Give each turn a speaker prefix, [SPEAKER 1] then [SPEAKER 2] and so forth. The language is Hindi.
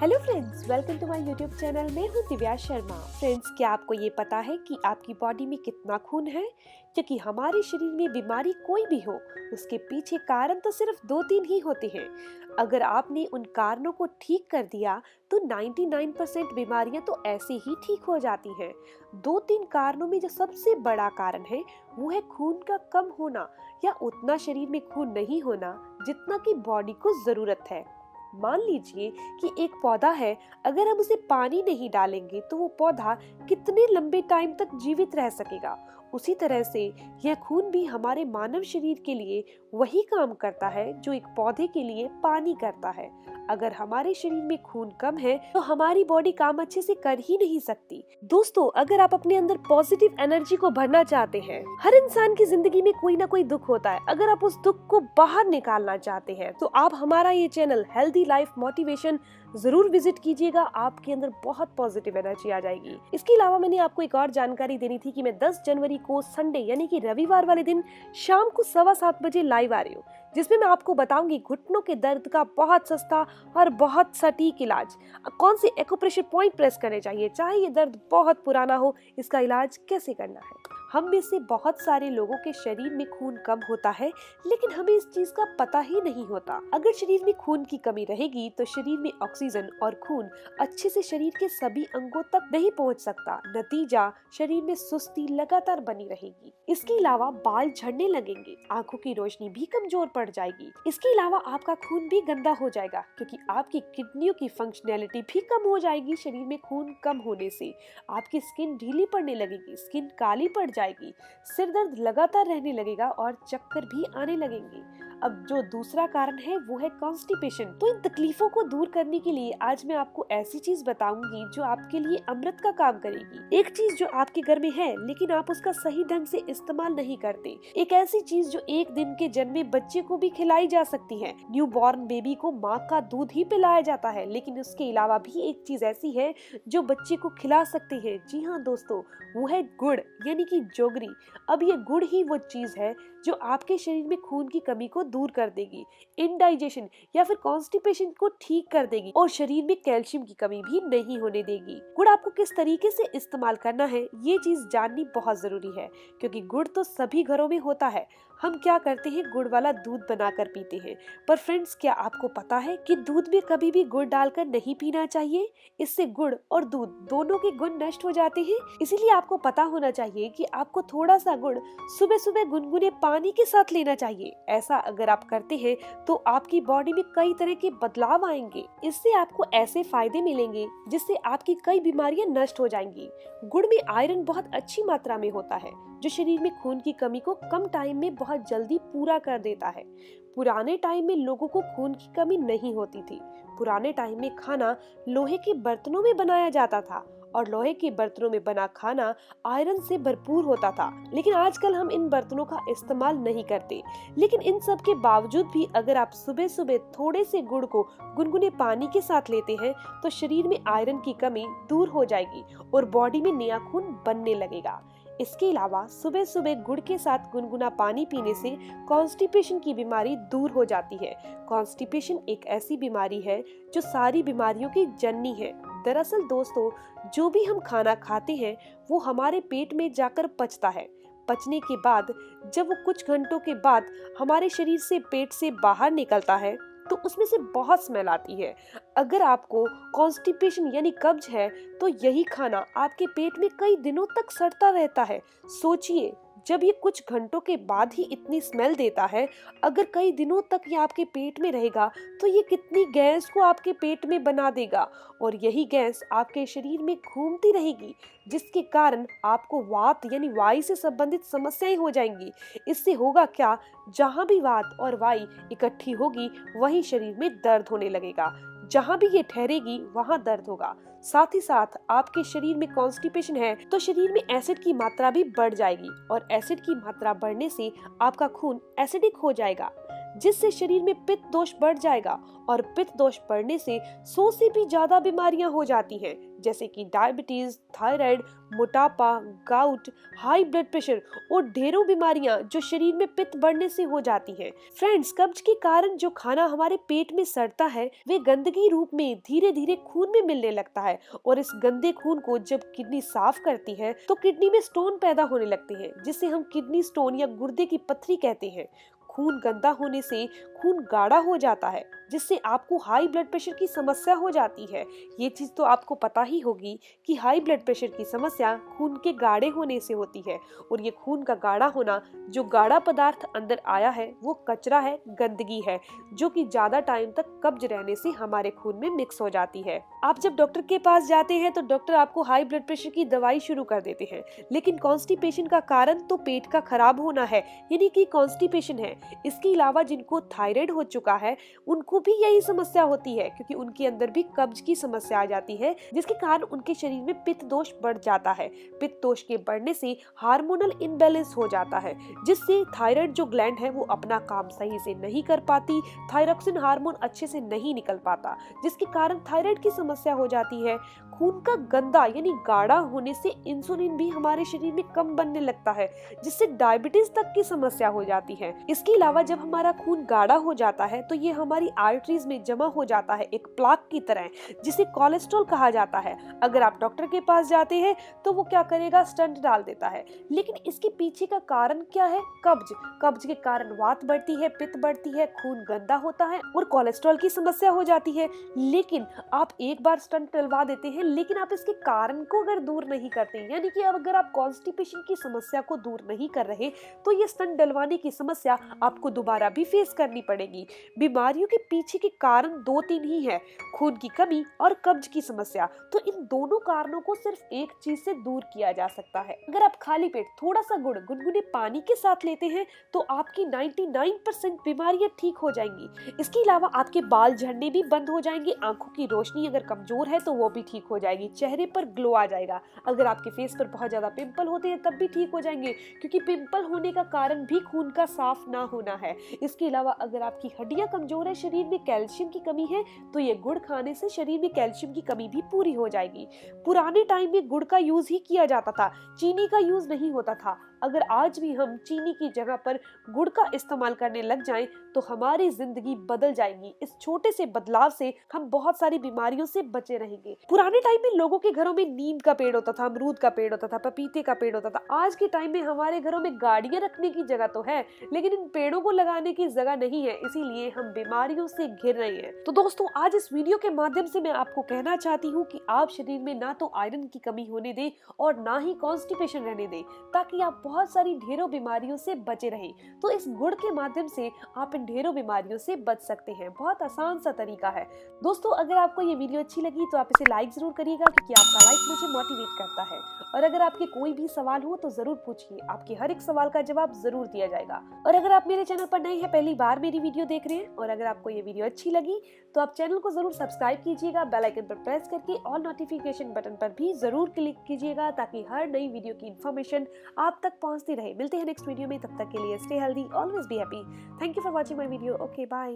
[SPEAKER 1] Hello friends, welcome to my YouTube channel. मैं हूं दिव्या शर्मा। फ्रेंड्स, क्या आपको ये पता है कि आपकी बॉडी में कितना खून है? क्योंकि हमारे शरीर में बीमारी कोई भी हो, उसके पीछे कारण तो सिर्फ 2-3 ही होते हैं। अगर आपने उन कारणों को ठीक कर दिया तो 99% बीमारियां तो ऐसे ही ठीक हो जाती हैं। 2-3 कारणों में जो सबसे बड़ा कारण है वो है खून का कम होना या उतना शरीर में खून नहीं होना जितना कि बॉडी को जरूरत है। मान लीजिए कि एक पौधा है, अगर हम उसे पानी नहीं डालेंगे तो वो पौधा कितने लंबे टाइम तक जीवित रह सकेगा। उसी तरह से यह खून भी हमारे मानव शरीर के लिए वही काम करता है जो एक पौधे के लिए पानी करता है। अगर हमारे शरीर में खून कम है तो हमारी बॉडी काम अच्छे से कर ही नहीं सकती। दोस्तों, अगर आप अपने अंदर पॉजिटिव एनर्जी को भरना चाहते हैं, हर इंसान की जिंदगी में कोई ना कोई दुख होता है। अगर आप उस दुख को बाहर निकालना चाहते हैं तो आप हमारा ये चैनल हेल्दी लाइफ मोटिवेशन जरूर विजिट कीजिएगा। आपके अंदर बहुत पॉजिटिव एनर्जी आ जाएगी। इसके अलावा मैंने आपको एक और जानकारी देनी थी कि मैं 10 जनवरी को संडे यानी कि रविवार वाले दिन शाम को 7:15 बजे लाइव आ रही हूँ, जिसमें मैं आपको बताऊंगी घुटनों के दर्द का बहुत सस्ता और बहुत सटीक इलाज। कौन से एक्यूप्रेशर पॉइंट प्रेस करने चाहिए, चाहे ये दर्द बहुत पुराना हो, इसका इलाज कैसे करना है। हम में से बहुत सारे लोगों के शरीर में खून कम होता है, लेकिन हमें इस चीज का पता ही नहीं होता। अगर शरीर में खून की कमी रहेगी तो शरीर में ऑक्सीजन और खून अच्छे से शरीर के सभी अंगों तक नहीं पहुंच सकता। नतीजा, शरीर में सुस्ती लगातार बनी रहेगी। इसके अलावा बाल झड़ने लगेंगे, आंखों की रोशनी भी कमजोर पड़ जाएगी। इसके अलावा आपका खून भी गंदा हो जाएगा, क्योंकि आपकी किडनियों की फंक्शनैलिटी भी कम हो जाएगी। शरीर में खून कम होने से आपकी स्किन ढीली पड़ने लगेगी, स्किन काली पड़ जाएगी, सिर दर्द लगातार रहने लगेगा और चक्कर भी आने लगेंगे। अब जो दूसरा कारण है वो है कॉन्स्टिपेशन। तो इन तकलीफों को दूर करने के लिए आज मैं आपको ऐसी चीज बताऊंगी जो आपके लिए अमृत का काम करेगी। एक चीज जो आपके घर में है लेकिन आप उसका सही ढंग से इस्तेमाल नहीं करते। एक ऐसी चीज जो एक दिन के जन्मे बच्चे को भी खिलाई जा सकती है। न्यू बॉर्न बेबी को माँ का दूध ही पिलाया जाता है, लेकिन उसके अलावा भी एक चीज ऐसी है जो बच्चे को खिला सकते हैं। जी हाँ दोस्तों, वो है गुड़ यानी कि जोगरी। अब ये गुड़ ही वो चीज है जो आपके शरीर में खून की कमी को दूर कर देगी, इंडाइजेशन या फिर कॉन्स्टिपेशन को ठीक कर देगी और शरीर में कैल्शियम की कमी भी नहीं होने देगी। गुड़ आपको किस तरीके से इस्तेमाल करना है ये चीज जाननी बहुत जरूरी है, क्योंकि गुड़ तो सभी घरों में होता है। हम क्या करते हैं, गुड़ वाला दूध बनाकर पीते हैं। पर फ्रेंड्स, क्या आपको पता है कि दूध में कभी भी गुड़ डालकर नहीं पीना चाहिए? इससे गुड़ और दूध दोनों के गुण नष्ट हो जाते हैं। इसीलिए आपको पता होना चाहिए कि आपको थोड़ा सा गुड़ सुबह सुबह गुनगुने पानी के साथ लेना चाहिए। ऐसा अगर आप करते हैं तो आपकी बॉडी में कई तरह के बदलाव आएंगे। इससे आपको ऐसे फायदे मिलेंगे जिससे आपकी कई बीमारियां नष्ट हो जाएंगी। गुड़ में आयरन बहुत अच्छी मात्रा में होता है, जो शरीर में खून की कमी को कम टाइम में बहुत जल्दी पूरा कर देता है। पुराने टाइम में लोगों को खून की कमी नहीं होती थी। पुराने टाइम में खाना लोहे के बर्तनों में बनाया जाता था और लोहे के बर्तनों में बना खाना आयरन से भरपूर होता था। लेकिन आजकल हम इन बर्तनों का इस्तेमाल नहीं करते। लेकिन इन सब के बावजूद भी अगर आप सुबह सुबह थोड़े से गुड़ को गुनगुने पानी के साथ लेते हैं तो शरीर में आयरन की कमी दूर हो जाएगी और बॉडी में नया खून बनने लगेगा। इसके अलावा सुबह सुबह गुड़ के साथ गुनगुना पानी पीने से कॉन्स्टिपेशन की बीमारी दूर हो जाती है। कॉन्स्टिपेशन एक ऐसी बीमारी है जो सारी बीमारियों की जननी है। दरअसल दोस्तों, जो भी हम खाना खाते हैं वो हमारे पेट में जाकर पचता है। पचने के बाद जब वो कुछ घंटों के बाद हमारे शरीर से पेट से बाहर निकलता है तो उसमें से बहुत स्मेल आती है। अगर आपको कॉन्स्टिपेशन यानी कब्ज है तो यही खाना आपके पेट में कई दिनों तक सड़ता रहता है। सोचिए, जब ये कुछ घंटों के बाद ही इतनी स्मेल देता है, अगर कई दिनों तक ये आपके पेट में रहेगा तो ये कितनी गैस को आपके पेट में बना देगा और यही गैस आपके शरीर में घूमती रहेगी, जिसके कारण आपको वात यानी वायु से संबंधित समस्याएं हो जाएंगी। इससे होगा क्या, जहाँ भी वात और वायु इकट्ठी होगी वहीं शरीर में दर्द होने लगेगा। जहाँ भी ये ठहरेगी वहाँ दर्द होगा। साथ ही साथ आपके शरीर में कॉन्स्टिपेशन है तो शरीर में एसिड की मात्रा भी बढ़ जाएगी और एसिड की मात्रा बढ़ने से आपका खून एसिडिक हो जाएगा। जिससे शरीर में पित्त दोष बढ़ जाएगा और पित्त दोष बढ़ने से 100 से भी ज्यादा बीमारियां हो जाती हैं, जैसे कि डायबिटीज, थायराइड, मोटापा, गाउट, हाई ब्लड प्रेशर और ढेरों बीमारियां जो शरीर में पित्त बढ़ने से हो जाती हैं। फ्रेंड्स, कब्ज के कारण जो खाना हमारे पेट में सड़ता है वे गंदगी रूप में धीरे धीरे खून में मिलने लगता है और इस गंदे खून को जब किडनी साफ करती है तो किडनी में स्टोन पैदा होने लगते हैं, जिसे हम किडनी स्टोन या गुर्दे की पत्थरी कहते हैं। खून गंदा होने से खून गाढ़ा हो जाता है, जिससे आपको हाई ब्लड प्रेशर की समस्या हो जाती है। ये चीज तो आपको पता ही होगी कि हाई ब्लड प्रेशर की समस्या खून के गाढ़े होने से होती है और ये खून का गाढ़ा होना, जो गाढ़ा पदार्थ अंदर आया है वो कचरा है, गंदगी है, जो कि ज्यादा टाइम तक कब्ज रहने से हमारे खून में मिक्स हो जाती है। आप जब डॉक्टर के पास जाते हैं तो डॉक्टर आपको हाई ब्लड प्रेशर की दवाई शुरू कर देते हैं, लेकिन कॉन्स्टिपेशन का कारण तो पेट का खराब होना है, यानी कि कॉन्स्टिपेशन है। इसके अलावा जिनको थायराइड हो चुका है उनको भी यही समस्या होती है, क्योंकि उनके अंदर भी कब्ज की समस्या आ जाती है, जिसके कारण उनके शरीर में पित्त दोष बढ़ जाता है। पित्त दोष के बढ़ने से हार्मोनल इनबैलेंस हो जाता है, जिससे थायराइड जो ग्लैंड है वो अपना काम सही से नहीं कर पाती, थायरॉक्सिन हार्मोन अच्छे से नहीं निकल पाता, जिसके कारण थायराइड की समस्या हो जाती है। खून का गंदा यानी गाढ़ा होने से इंसुलिन भी हमारे शरीर में कम बनने लगता है, जिससे डायबिटीज तक की समस्या हो जाती है। इसके अलावा जब हमारा खून गाढ़ा हो जाता है तो ये हमारी आर्टरीज में जमा हो जाता है एक प्लाक की तरह, जिसे कोलेस्ट्रॉल कहा जाता है। अगर आप डॉक्टर के पास जाते हैं तो वो क्या करेगा, स्टंट डाल देता है। लेकिन इसके पीछे का कारण क्या है? कब्ज। कब्ज के कारण वात बढ़ती है, पित्त बढ़ती है, खून गंदा होता है और कोलेस्ट्रॉल की समस्या हो जाती है। लेकिन आप एक बार स्टंट डलवा देते हैं, लेकिन आप इसके कारण को अगर दूर नहीं करते, यानी कि अगर आप कॉन्स्टिपेशन की समस्या को दूर नहीं कर रहे तो ये स्टंट डलवाने की समस्या आपको दोबारा भी फेस करनी पड़ेगी। बीमारियों के पीछे के कारण 2-3 ही है, खून की कमी और कब्ज की समस्या। तो इन दोनों कारणों को सिर्फ एक चीज से दूर किया जा सकता है। अगर आप खाली पेट थोड़ा सा गुड़ गुनगुने पानी के साथ लेते हैं तो आपकी 99% बीमारियां ठीक हो जाएंगी। इसके अलावा आपके बाल झड़ने भी बंद हो जाएंगे, आंखों की रोशनी अगर कमजोर है तो वो भी ठीक हो जाएगी, चेहरे पर ग्लो आ जाएगा। अगर आपके फेस पर बहुत ज्यादा पिंपल होते हैं तब भी ठीक हो जाएंगे, क्योंकि पिंपल होने का कारण भी खून का साफ ना होना है। इसके अलावा अगर आपकी हड्डियां कमजोर है, शरीर में कैल्शियम की कमी है, तो ये गुड़ खाने से शरीर में कैल्शियम की कमी भी पूरी हो जाएगी। पुराने टाइम में गुड़ का यूज ही किया जाता था, चीनी का यूज नहीं होता था। अगर आज भी हम चीनी की जगह पर गुड़ का इस्तेमाल करने लग जाएं तो हमारी जिंदगी बदल जाएगी। इस छोटे से बदलाव से हम बहुत सारी बीमारियों से बचे रहेंगे। पुराने टाइम में लोगों के घरों में नीम का पेड़ होता था, अमरूद का पेड़ होता था, पपीते का पेड़ होता था। आज के टाइम में हमारे घरों में गाड़ियां रखने की जगह तो है, लेकिन इन पेड़ों को लगाने की जगह नहीं है, इसीलिए हम बीमारियों से घिर रहे हैं। तो दोस्तों, आज इस वीडियो के माध्यम से मैं आपको कहना चाहती हूँ कि आप शरीर में ना तो आयरन की कमी होने दें और ना ही कॉन्स्टिपेशन रहने दें, ताकि आप बहुत सारी ढेरों बीमारियों से बचे रहें। तो इस गुड़ के माध्यम से आप इन ढेरों बीमारियों से बच सकते हैं। बहुत आसान सा तरीका है। दोस्तों, अगर आपको ये वीडियो अच्छी लगी तो आप इसे लाइक जरूर करिएगा, क्योंकि आपका लाइक मुझे मोटिवेट करता है। और अगर आपके कोई भी सवाल हो तो जरूर पूछिए, आपके हर एक सवाल का जवाब जरूर दिया जाएगा। और अगर आप मेरे चैनल पर नए हैं, पहली बार मेरी वीडियो देख रहे हैं और अगर आपको ये वीडियो अच्छी लगी तो आप चैनल को जरूर सब्सक्राइब कीजिएगा, बेल आइकन पर प्रेस करके ऑल नोटिफिकेशन बटन पर भी जरूर क्लिक कीजिएगा, ताकि हर नई वीडियो की इन्फॉर्मेशन आप तक पहुंचती रहे। मिलते हैं नेक्स्ट वीडियो में, तब तक के लिए stay healthy, always be happy. Thank you for watching my video. Okay, bye.